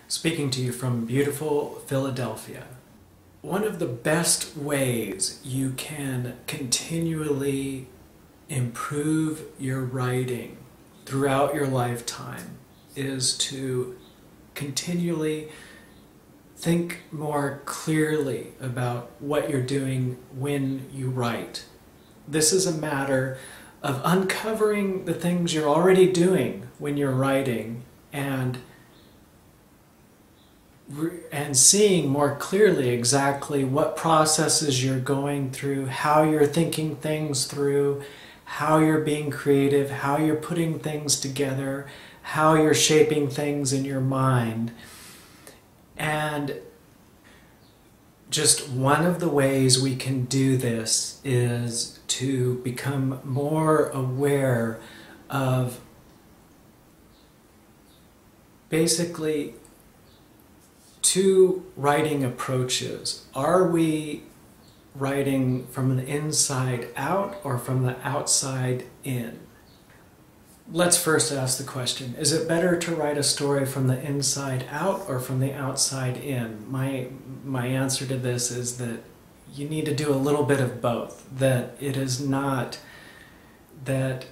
speaking to you from beautiful Philadelphia. One of the best ways you can continually improve your writing throughout your lifetime is to continually think more clearly about what you're doing when you write. This is a matter of uncovering the things you're already doing when you're writing and seeing more clearly exactly what processes you're going through, how you're thinking things through, how you're being creative, how you're putting things together, how you're shaping things in your mind. And just one of the ways we can do this is to become more aware of basically two writing approaches. Are we writing from the inside out or from the outside in? Let's first ask the question, is it better to write a story from the inside out or from the outside in? My answer to this is that you need to do a little bit of both. That it is not that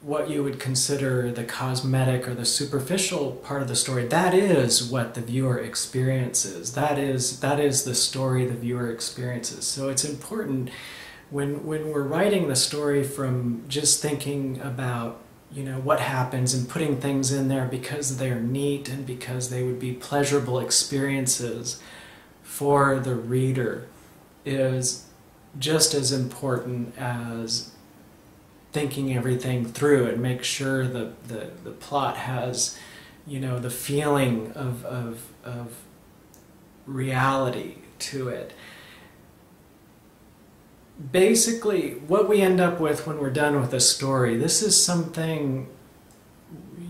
what you would consider the cosmetic or the superficial part of the story, that is what the viewer experiences. That is the story the viewer experiences. So it's important when we're writing the story from just thinking about, you know, what happens and putting things in there because they're neat and because they would be pleasurable experiences for the reader, is just as important as thinking everything through and make sure the plot has, you know, the feeling of reality to it. Basically, what we end up with when we're done with a story, this is something,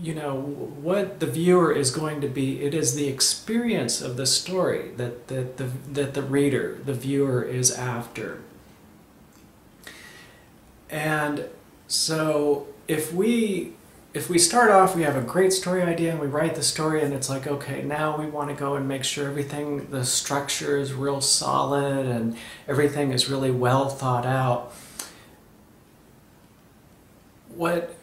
you know, what the viewer is going to be, it is the experience of the story that the reader, the viewer, is after. And so if we start off, we have a great story idea and we write the story and it's like, okay, now we want to go and make sure everything, the structure is real solid and everything is really well thought out.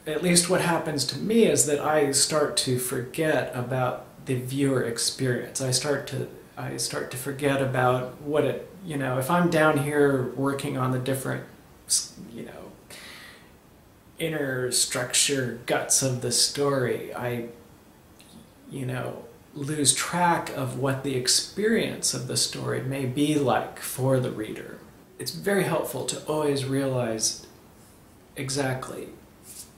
At least what happens to me is that I start to forget about the viewer experience. I start to forget about what it, you know, if I'm down here working on the different, you know, inner structure, guts of the story, I, you know, lose track of what the experience of the story may be like for the reader. It's very helpful to always realize exactly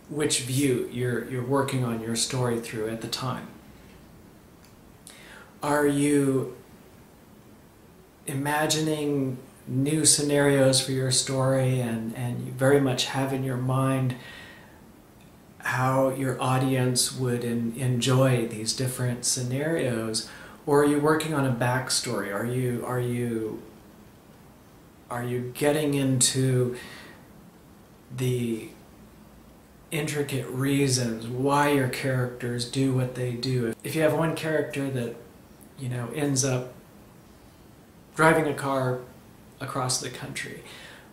which view you're working on your story through at the time. Are you imagining new scenarios for your story and you very much have in your mind how your audience would enjoy these different scenarios, or are you working on a backstory? Are you getting into the intricate reasons why your characters do what they do? If you have one character that, you know, ends up driving a car across the country,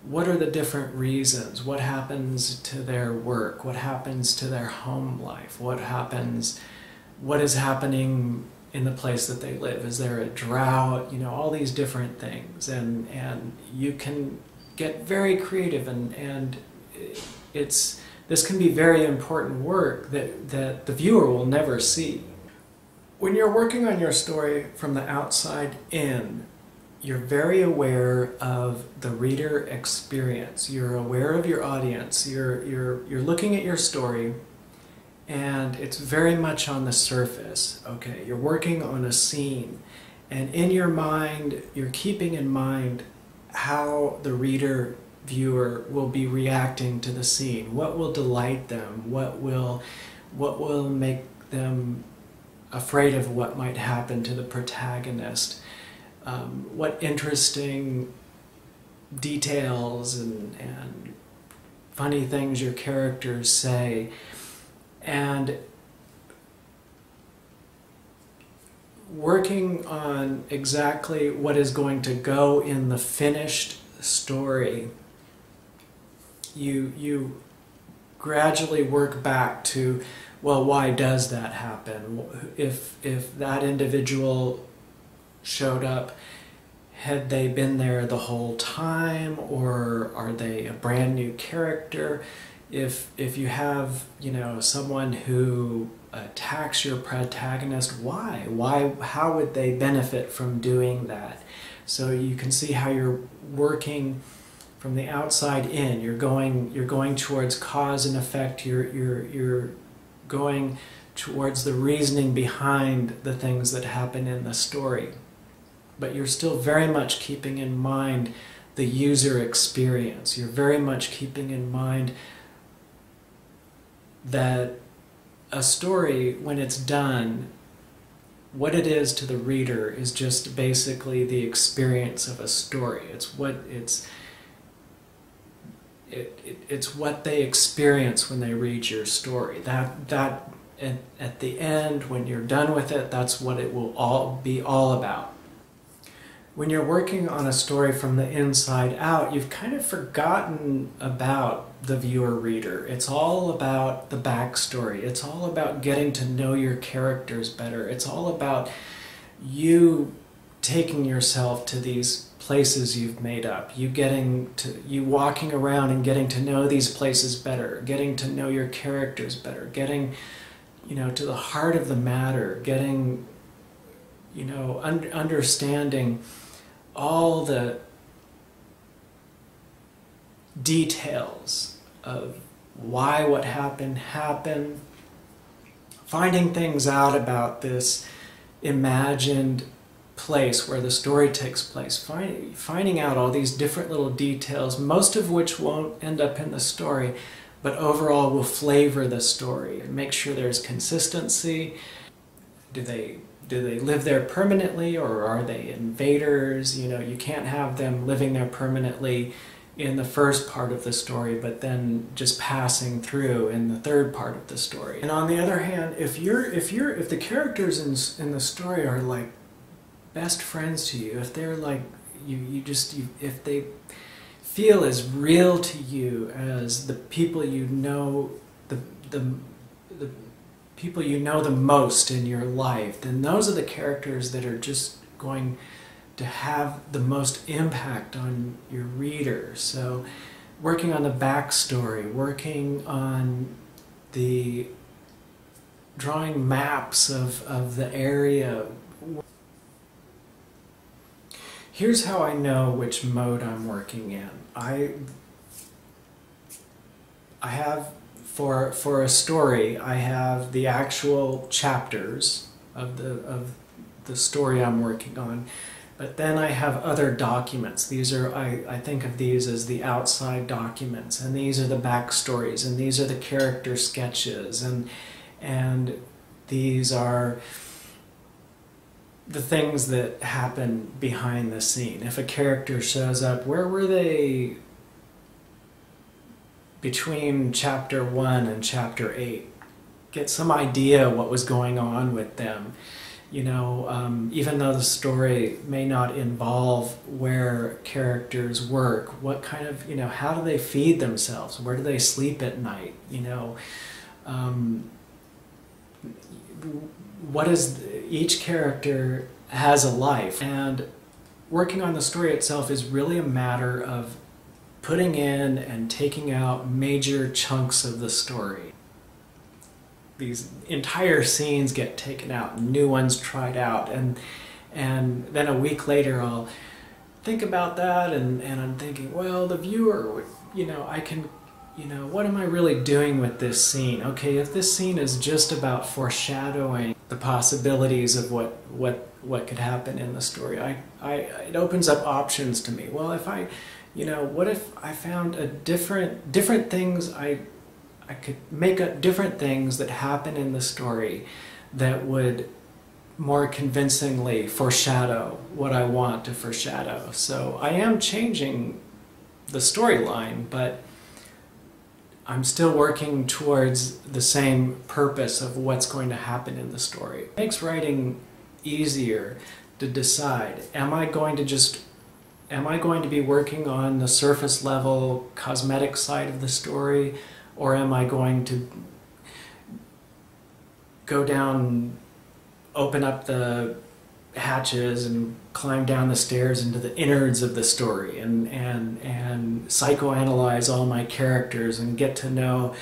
what are the different reasons? What happens to their work? What happens to their home life? What is happening in the place that they live? Is there a drought? You know, all these different things. And you can get very creative and this can be very important work that the viewer will never see. When you're working on your story from the outside in, you're very aware of the reader experience. You're aware of your audience. You're looking at your story and it's very much on the surface. Okay, you're working on a scene and in your mind you're keeping in mind how the viewer will be reacting to the scene. What will delight them? What will make them afraid of what might happen to the protagonist? What interesting details and funny things your characters say. And working on exactly what is going to go in the finished story, you gradually work back to, well, why does that happen? If that individual showed up, had they been there the whole time, or are they a brand new character? If you have, you know, someone who attacks your protagonist, why, how would they benefit from doing that? So you can see how you're working from the outside in. You're going towards cause and effect. You're going towards the reasoning behind the things that happen in the story. But you're still very much keeping in mind the user experience. You're very much keeping in mind that a story, when it's done, what it is to the reader is just basically the experience of a story. It's what they experience when they read your story. That at the end, when you're done with it, that's what it will all be all about. When you're working on a story from the inside out, you've kind of forgotten about the viewer-reader. It's all about the backstory. It's all about getting to know your characters better. It's all about you taking yourself to these places you've made up. You walking around and getting to know these places better, getting to know your characters better, getting, you know, to the heart of the matter, getting, you know, understanding all the details of why what happened, finding things out about this imagined place where the story takes place, finding out all these different little details, most of which won't end up in the story, but overall will flavor the story and make sure there's consistency. Do they live there permanently, or are they invaders? You know, you can't have them living there permanently in the first part of the story, but then just passing through in the third part of the story. And on the other hand, if the characters in the story are like best friends to you, if they're like if they feel as real to you as the people you know, the people you know the most in your life, then those are the characters that are just going to have the most impact on your reader. So working on the backstory, working on the drawing maps of the area. Here's how I know which mode I'm working in. I have, for a story, I have the actual chapters of the story I'm working on, but then I have other documents. These are, I think of these as the outside documents, and these are the backstories, and these are the character sketches, and these are the things that happen behind the scene. If a character shows up, where were they between chapter 1 and chapter 8? Get some idea what was going on with them. You know, even though the story may not involve where characters work, what kind of, you know, how do they feed themselves? Where do they sleep at night? You know, what is, each character has a life, and working on the story itself is really a matter of putting in and taking out major chunks of the story. These entire scenes get taken out and new ones tried out, and then a week later I'll think about that, and I'm thinking, well, the viewer would, you know, I can, you know, what am I really doing with this scene? Okay, if this scene is just about foreshadowing the possibilities of what could happen in the story, it opens up options to me. Well, if I, you know, what if I found a different things, I could make up different things that happen in the story that would more convincingly foreshadow what I want to foreshadow. So I am changing the storyline, but I'm still working towards the same purpose of what's going to happen in the story. It makes writing easier to decide, am I going to be working on the surface level cosmetic side of the story, or am I going to go down, open up the hatches and climb down the stairs into the innards of the story and psychoanalyze all my characters and get to know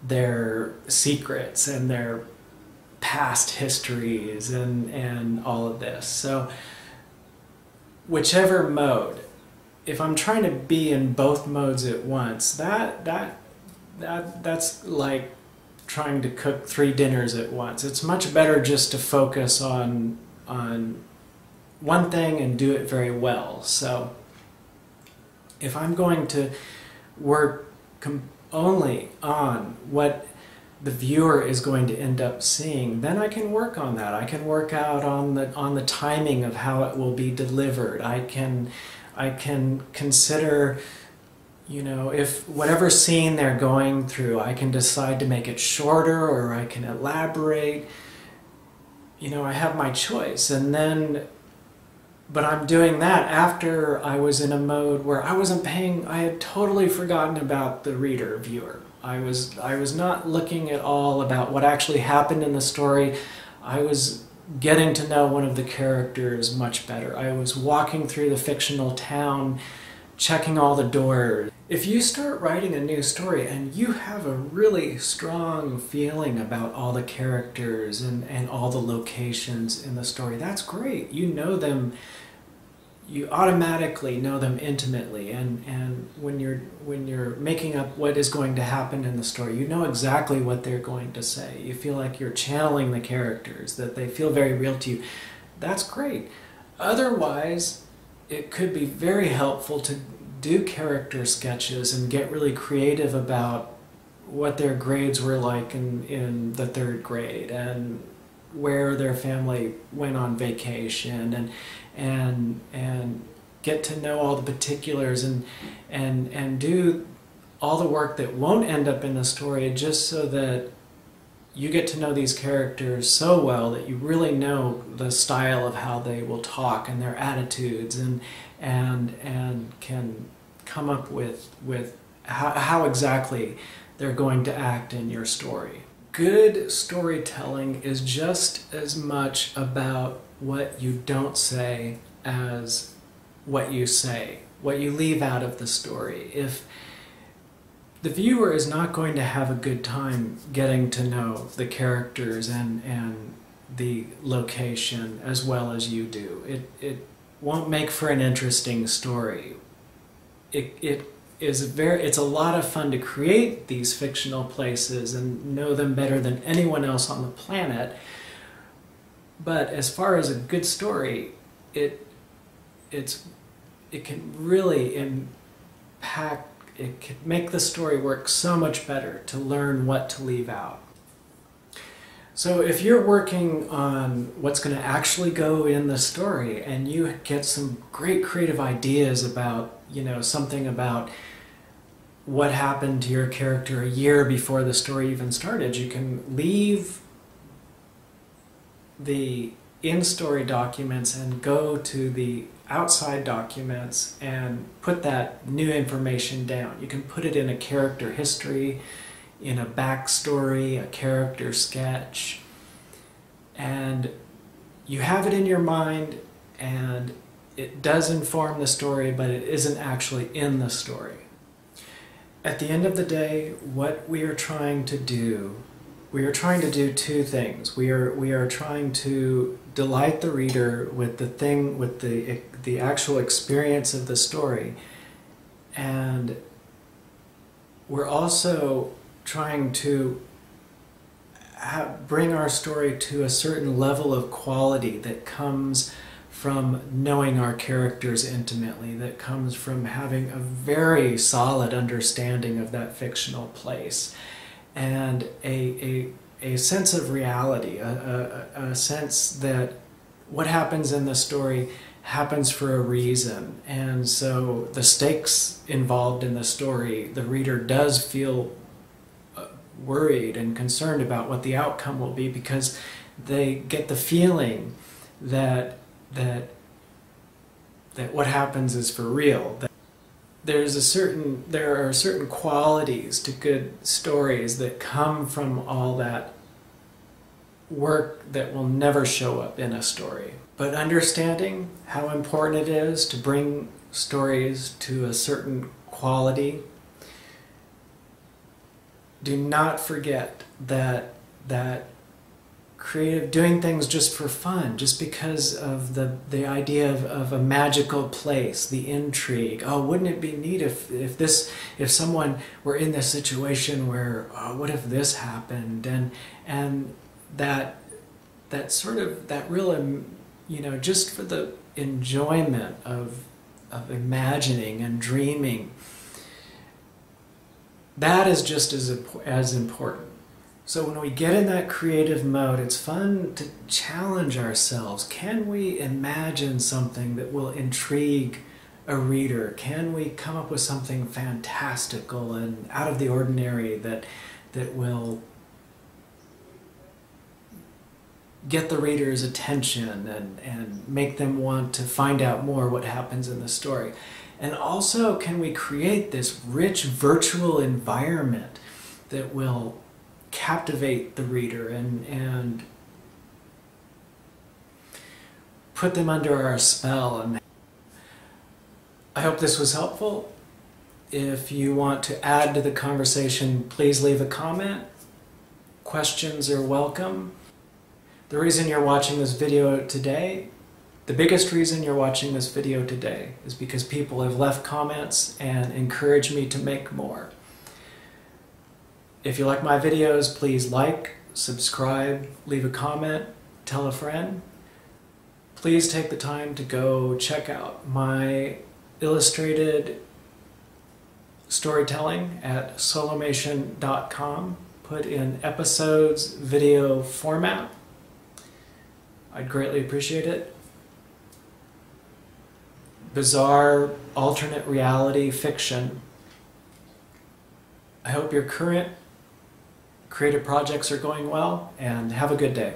their secrets and their past histories and all of this. So whichever mode, if I'm trying to be in both modes at once, that's like trying to cook 3 dinners at once. It's much better just to focus on one thing and do it very well. So if I'm going to work only on what the viewer is going to end up seeing, then I can work on that. I can work out on the timing of how it will be delivered. I can consider, you know, if whatever scene they're going through, I can decide to make it shorter or I can elaborate. You know, I have my choice. And then, but I'm doing that after I was in a mode where I had totally forgotten about the reader, viewer. I was not looking at all about what actually happened in the story. I was getting to know one of the characters much better. I was walking through the fictional town, checking all the doors. If you start writing a new story and you have a really strong feeling about all the characters and all the locations in the story, that's great. You know them, you automatically know them intimately, and when you're making up what is going to happen in the story, you know exactly what they're going to say. You feel like you're channeling the characters, that they feel very real to you. That's great. Otherwise, it could be very helpful to do character sketches and get really creative about what their grades were like in the 3rd grade and where their family went on vacation and get to know all the particulars and do all the work that won't end up in the story, just so that you get to know these characters so well that you really know the style of how they will talk and their attitudes and can come up with how exactly they're going to act in your story. Good storytelling is just as much about what you don't say as what you say, what you leave out of the story. If the viewer is not going to have a good time getting to know the characters and the location as well as you do, it won't make for an interesting story. It's a lot of fun to create these fictional places and know them better than anyone else on the planet. But as far as a good story, it can really impact. It can make the story work so much better to learn what to leave out. So if you're working on what's going to actually go in the story and you get some great creative ideas about, you know, something about what happened to your character a year before the story even started, you can leave the in-story documents and go to the outside documents and put that new information down. You can put it in a character history, in a backstory, a character sketch, and you have it in your mind and it does inform the story, but it isn't actually in the story. At the end of the day, what we are trying to do, we are trying to do 2 things. We are trying to delight the reader with the actual experience of the story, and we're also trying to bring our story to a certain level of quality that comes from knowing our characters intimately, that comes from having a very solid understanding of that fictional place, and a sense of reality, a sense that what happens in the story happens for a reason. And so the stakes involved in the story, the reader does feel worried and concerned about what the outcome will be, because they get the feeling that what happens is for real. That there are certain qualities to good stories that come from all that work that will never show up in a story. But understanding how important it is to bring stories to a certain quality, do not forget that creative, doing things just for fun, just because of the idea of a magical place, the intrigue. Oh, wouldn't it be neat if someone were in this situation where, oh, what if this happened? And that sort of, that real, just for the enjoyment of imagining and dreaming, that is just as important. So when we get in that creative mode, it's fun to challenge ourselves. Can we imagine something that will intrigue a reader? Can we come up with something fantastical and out of the ordinary that will get the reader's attention and make them want to find out more what happens in the story? And also, can we create this rich virtual environment that will captivate the reader and put them under our spell? And I hope this was helpful. If you want to add to the conversation, please leave a comment. Questions are welcome. The reason you're watching this video today, the biggest reason you're watching this video today, is because people have left comments and encouraged me to make more. If you like my videos, please like, subscribe, leave a comment, tell a friend. Please take the time to go check out my illustrated storytelling at solomation.com. Put in episodes, video format. I'd greatly appreciate it. Bizarre, alternate reality fiction. I hope your current creative projects are going well, and have a good day.